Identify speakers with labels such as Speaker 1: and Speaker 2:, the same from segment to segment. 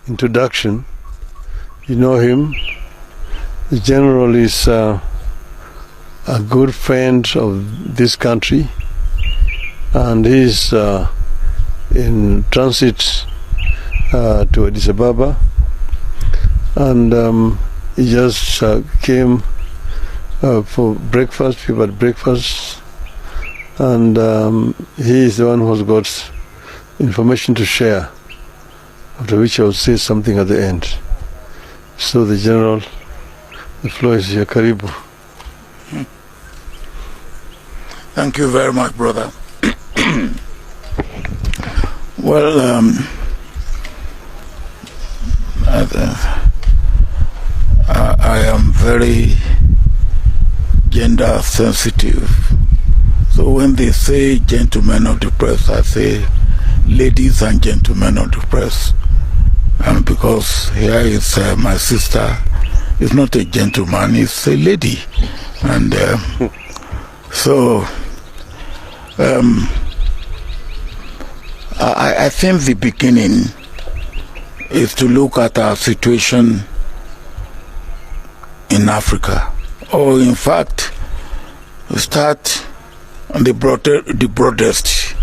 Speaker 1: introduction. You know him. The general is a good friend of this country, and he's in transit to Addis Ababa, and he just came for breakfast. People had breakfast, and he is the one who's got information to share, after which I will say something at the end. So the general, the floor is here. Karibu.
Speaker 2: Thank you very much, brother. Well, I am very gender sensitive. So when they say gentlemen of the press, I say ladies and gentlemen of the press. And because here is my sister, is not a gentleman, it's a lady. And so I think the beginning is to look at our situation in Africa, or in fact start on the broadest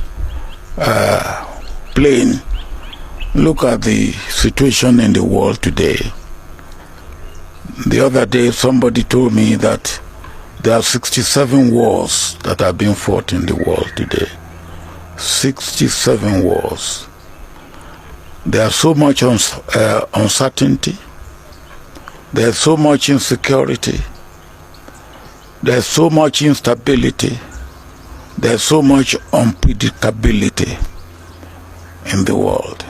Speaker 2: plane. Look at the situation in the world today. The other day somebody told me that there are 67 wars that are being fought in the world today. 67 wars. There's so much uncertainty. There's so much insecurity. There's so much instability. There's so much unpredictability in the world.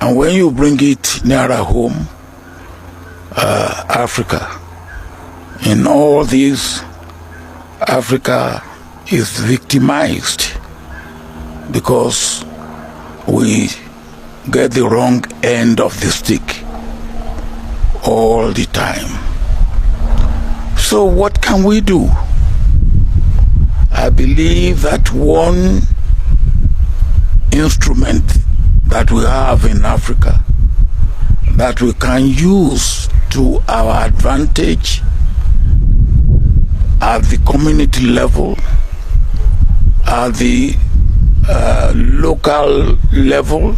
Speaker 2: And when you bring it nearer home, Africa, in all these, Africa is victimized because we get the wrong end of the stick all the time. So what can we do? I believe that one instrument that we have in Africa that we can use to our advantage at the community level, at the local level,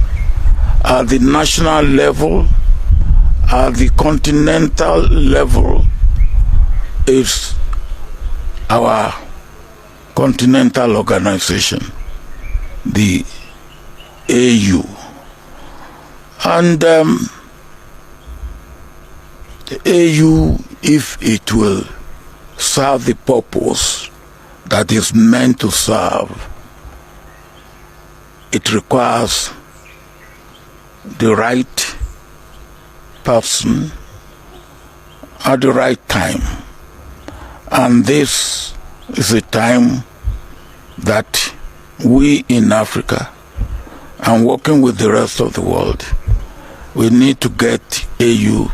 Speaker 2: at the national level, at the continental level, is our continental organization, the AU. And the AU, if it will serve the purpose that is meant to serve, it requires the right person at the right time. And this is a time that we in Africa, and working with the rest of the world, we need to get AU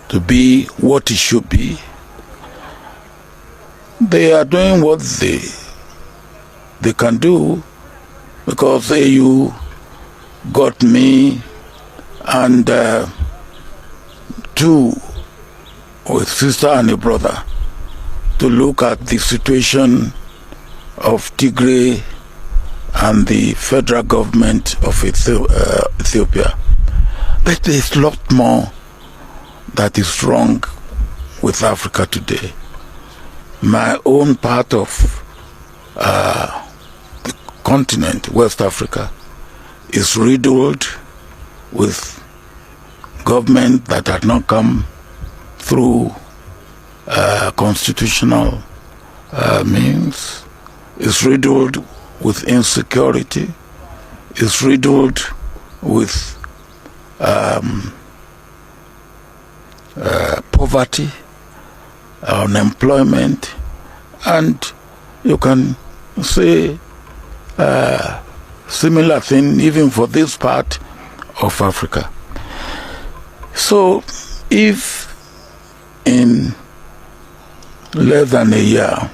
Speaker 2: to be what it should be. They are doing what they can do, because AU got me and two, with sister and a brother, to look at the situation of Tigray and the federal government of Ethiopia. But there's a lot more that is wrong with Africa today. My own part of the continent, West Africa, is riddled with government that had not come through constitutional means, is riddled with insecurity, is riddled with poverty, unemployment, and you can say similar thing even for this part of Africa. So if in less than a year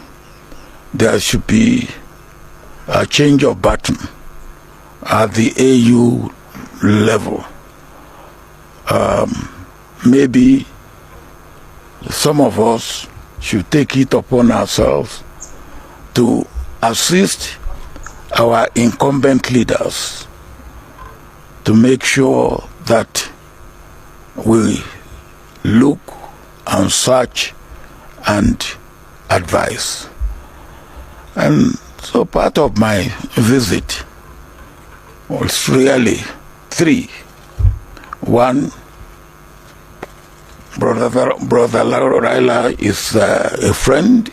Speaker 2: there should be a change of button at the AU level. Maybe some of us should take it upon ourselves to assist our incumbent leaders to make sure that we look and search and advise. And so part of my visit was really three. One, Brother Raila is a friend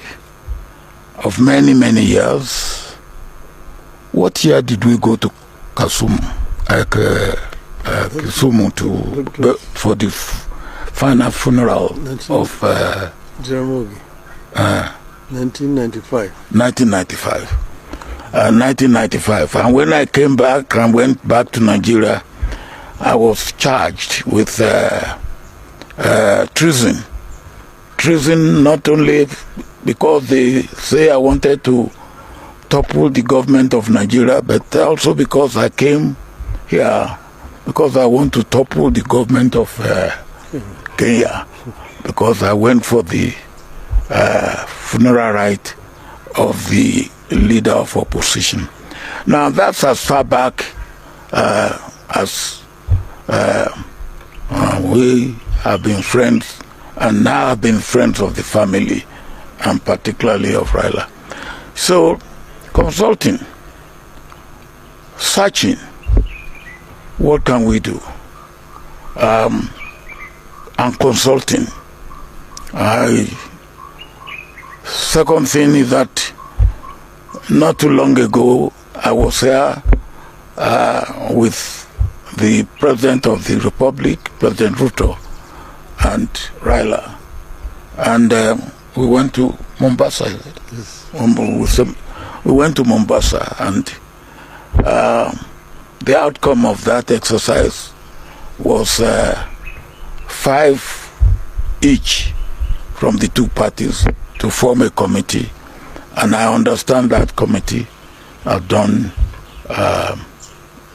Speaker 2: of many, many years. What year did we go to Kisumu for the final funeral of
Speaker 1: Jaramogi? 1995.
Speaker 2: 1995. And when I came back and went back to Nigeria, I was charged with treason. Treason not only because they say I wanted to topple the government of Nigeria, but also because I came here because I want to topple the government of Kenya, because I went for the funeral rite of the leader of opposition. Now that's as far back as we have been friends, and now have been friends of the family, and particularly of Raila. So, consulting, searching, what can we do? And consulting. Second thing is that not too long ago, I was here with the President of the Republic, President Ruto, and Raila. And we went to Mombasa.
Speaker 1: Yes.
Speaker 2: We went to Mombasa, and the outcome of that exercise was 5 each from the two parties to form a committee. And I understand that committee have done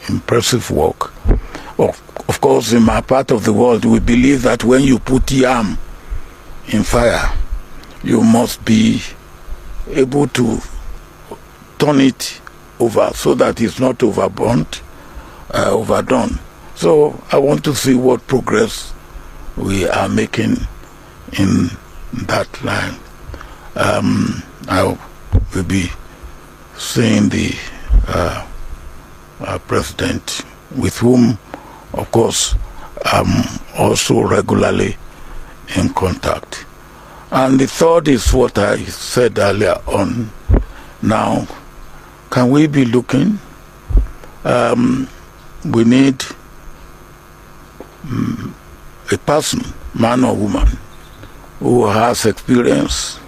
Speaker 2: impressive work. Of course, in my part of the world, we believe that when you put yam in fire, you must be able to turn it over so that it's not overburnt, overdone. So I want to see what progress we are making in that line. I will be seeing the president, with whom, of course, I'm also regularly in contact. And the third is what I said earlier on. Now, can we be looking? We need a person, man or woman, who has experience,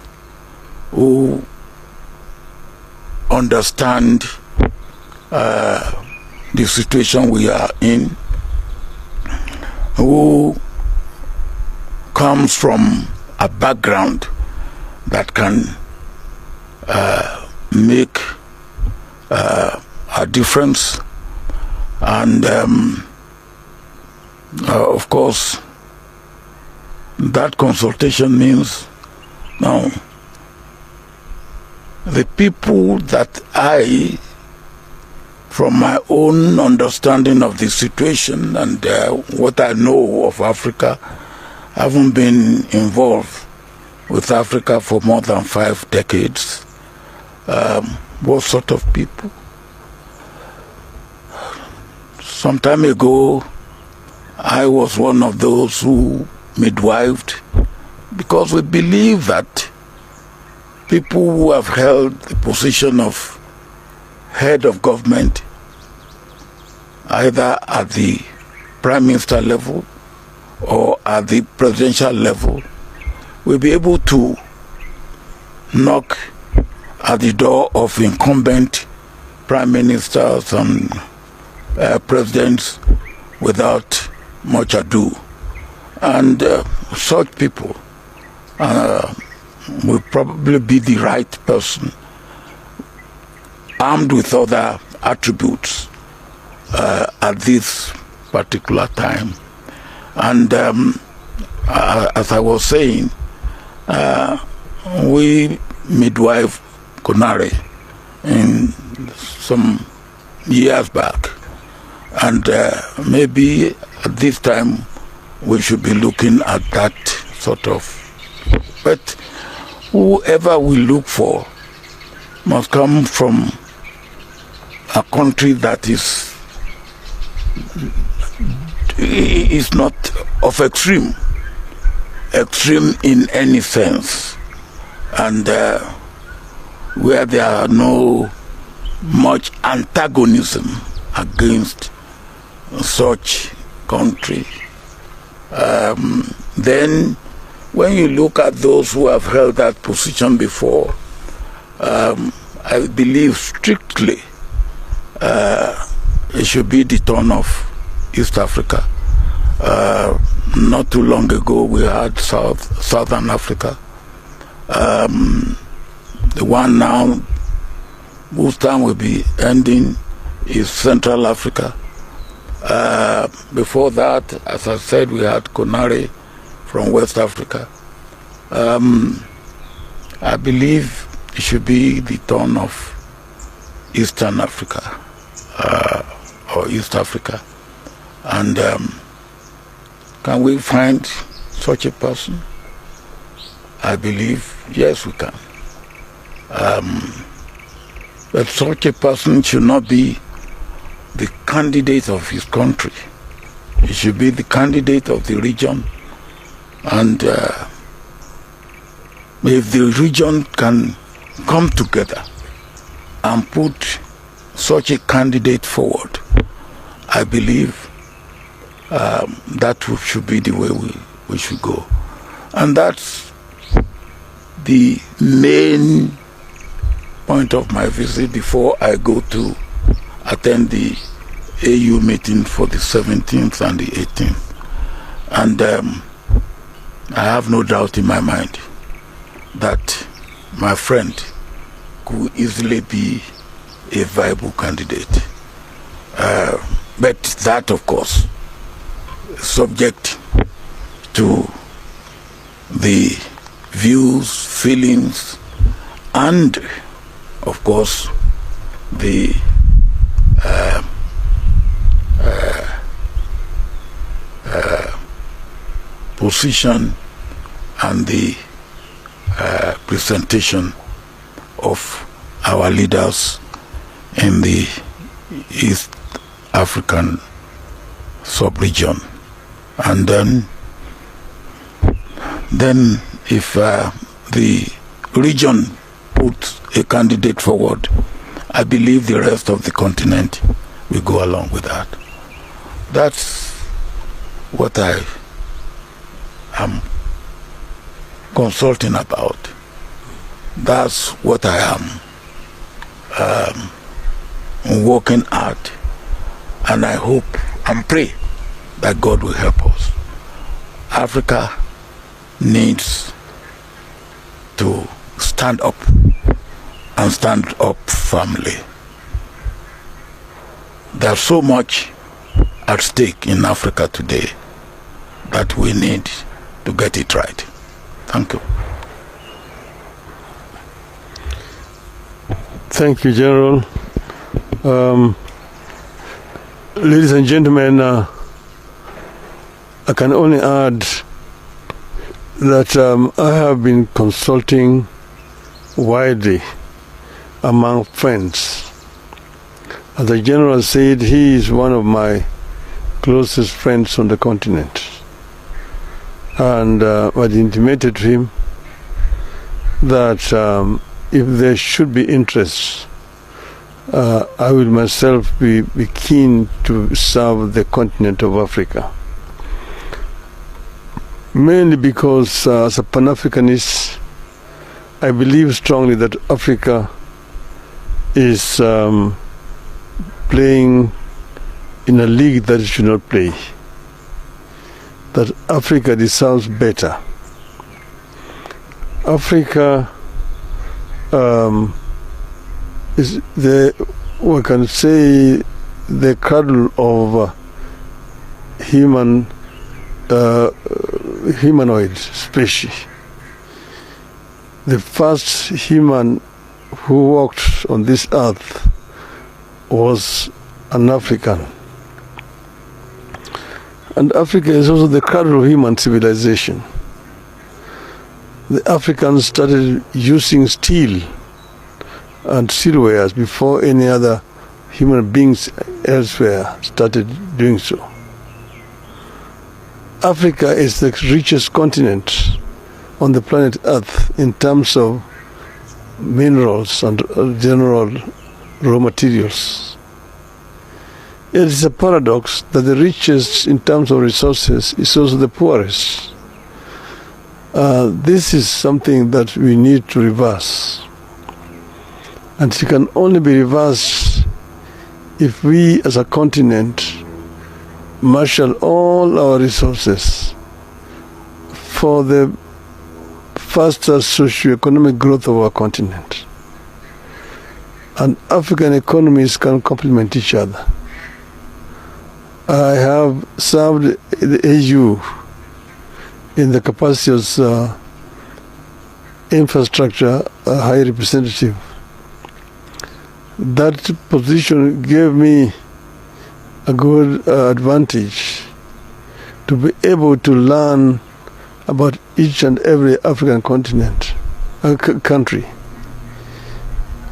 Speaker 2: who understand the situation we are in, who comes from a background that can make a difference. And of course, that consultation means now the people that I, from my own understanding of the situation and what I know of Africa, haven't been involved with Africa for more than 5 decades. What sort of people? Some time ago, I was one of those who midwifed, because we believe that people who have held the position of head of government, either at the prime minister level or at the presidential level, will be able to knock at the door of incumbent prime ministers and presidents without much ado. And such people will probably be the right person, armed with other attributes at this particular time. And as I was saying, we midwife Conare in some years back, and maybe at this time we should be looking at that sort of. But whoever we look for must come from a country that is not of extreme in any sense, and where there are no much antagonism against such country. Then when you look at those who have held that position before, I believe strictly it should be the turn of East Africa. Not too long ago we had Southern Africa. The one now whose time will be ending is Central Africa. Before that, as I said, we had Conare from West Africa. I believe it should be the turn of Eastern Africa, or East Africa. And can we find such a person? I believe, yes, we can. But such a person should not be the candidate of his country. He should be the candidate of the region. And if the region can come together and put such a candidate forward, I believe that should be the way we should go. And that's the main point of my visit before I go to attend the AU meeting for the 17th and the 18th. And I have no doubt in my mind that my friend could easily be a viable candidate. But that, of course, is subject to the views, feelings, and, of course, the position and the presentation of our leaders in the East African sub-region. And then if the region puts a candidate forward, I believe the rest of the continent will go along with that. That's what I am consulting about. That's what I am working at, and I hope and pray that God will help us. Africa needs to stand up, and stand up firmly. There's so much at stake in Africa today that we need to get it right. Thank you.
Speaker 1: Thank you, General. Ladies and gentlemen, I can only add that I have been consulting widely among friends. As the General said, he is one of my closest friends on the continent. And I intimated to him that if there should be interest, I will myself be keen to serve the continent of Africa. Mainly because as a Pan-Africanist, I believe strongly that Africa is playing in a league that it should not play. That Africa deserves better. Africa is we can say, the cradle of humanoid species. The first human who walked on this earth was an African. And Africa is also the cradle of human civilization. The Africans started using steel and steelwares before any other human beings elsewhere started doing so. Africa is the richest continent on the planet Earth in terms of minerals and general raw materials. It is a paradox that the richest in terms of resources is also the poorest. This is something that we need to reverse. And it can only be reversed if we as a continent marshal all our resources for the faster socio-economic growth of our continent. And African economies can complement each other. I have served the AU in the capacity as infrastructure high representative. That position gave me a good advantage to be able to learn about each and every African continent, country,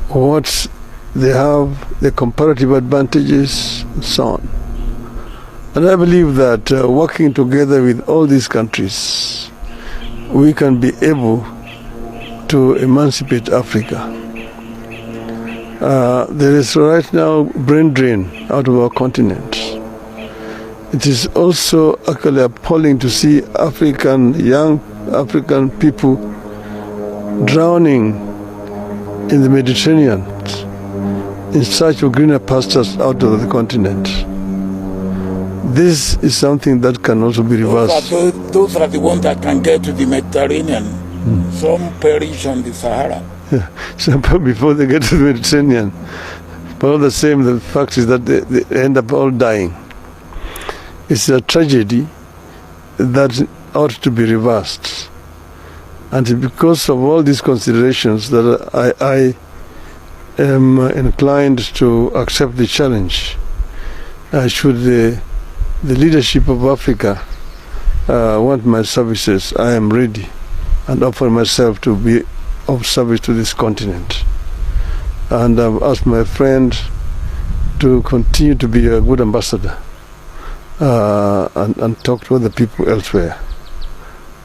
Speaker 1: what they have, the comparative advantages, and so on. And I believe that working together with all these countries, we can be able to emancipate Africa. There is right now brain drain out of our continent. It is also actually appalling to see young African people drowning in the Mediterranean in search of greener pastures out of the continent. This is something that can also be reversed.
Speaker 2: Those are the ones that can get to the Mediterranean. Some perish on the Sahara.
Speaker 1: Yeah. So before they get to the Mediterranean. But all the same, the fact is that they end up all dying. It's a tragedy that ought to be reversed. And because of all these considerations that I am inclined to accept the challenge. Should the leadership of Africa want my services, I am ready and offer myself to be of service to this continent. And I've asked my friend to continue to be a good ambassador and talk to other people elsewhere.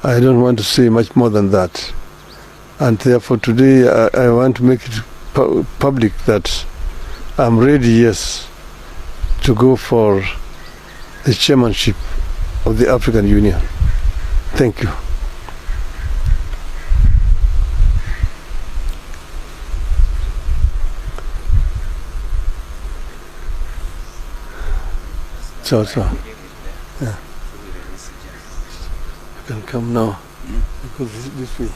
Speaker 1: I don't want to say much more than that. And therefore today I want to make it public that I'm ready, yes, to go for the chairmanship of the African Union. Thank you. So, yeah. You can come now, because this way.